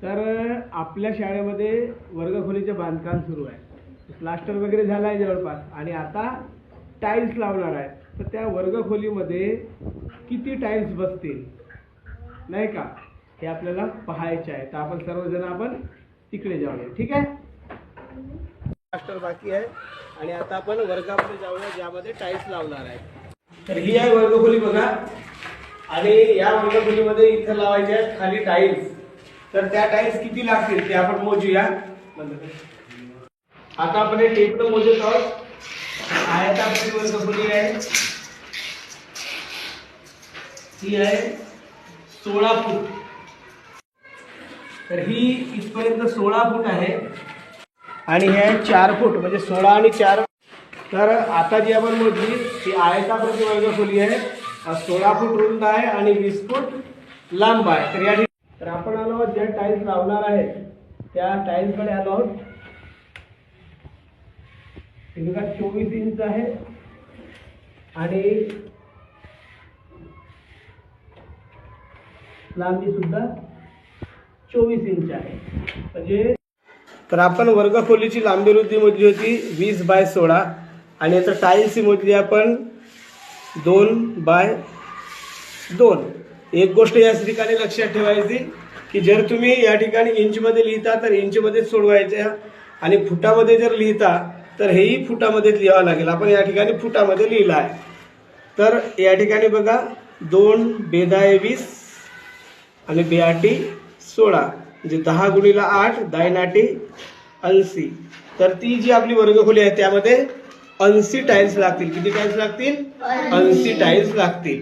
तर आपल्या शाळेमध्ये वर्गखोलीचे बांधकाम सुरू आहे, प्लास्टर वगैरे झालं आहे जवळपास आणि आता टाईल्स लावणार आहे. तर त्या वर्गखोलीमध्ये किती टाईल्स बसतील नाही का हे आपल्याला पाहायचे आहे. तर आपण सर्वजण तिकडे जाऊया, ठीक आहे. प्लास्टर बाकी आहे आणि आता आपण वर्गामध्ये जाऊया ज्यामध्ये टाईल्स लावणार आहे. तर ही आहे वर्गखोली बघा आणि या वर्गखोलीमध्ये इथं लावायचे आहेत खाली टाईल्स. तर त्या टाईल्स किती लागतील ते आपण मोजूया. आता आपण हे टेपनं मोजत आहोत. आयताकृती वर्गखोली आहे, ही आहे 16 फूट. तर ही इथपर्यंत 16 फूट आहे आणि हे आहे 4 फूट म्हणजे 16 आणि 4. तर आता जी आपण मोजली ती आयताकृती वर्गखोली आहे, 16 फूट रुंद आहे आणि 20 फूट लांब आहे. तर या तर आपण आलो आहोत ज्या टाईल्स लावणार आहे त्या टाईल्सकडे आलो आहोत. हे बघा 24 इंच आहे आणि लांबी सुद्धा 24 इंच आहे. म्हणजे तर आपण वर्गखोलीची लांबी रुंदी मोजली होती 20/16 आणि याचं टाईल्स मोजली आपण 2/2. एक गोष्ट या ठिकाणी लक्षात ठेवायची की जर तुम्ही या ठिकाणी इंचमध्ये लिहिता तर इंचमध्येच सोडवायचं आणि फुटामध्ये जर लिहिता तर हेही फुटामध्येच लिहावं लागेल. आपण या ठिकाणी फुटामध्ये लिहिलं आहे. तर या ठिकाणी बघा 2 बेदाये 20 आणि बेआठी 16 म्हणजे 10 × 8 10 80. तर ती जी आपली वर्गखोली आहे त्यामध्ये 80 टाईल्स लागतील. किती टाईल्स लागतील? 80 टाईल्स लागतील.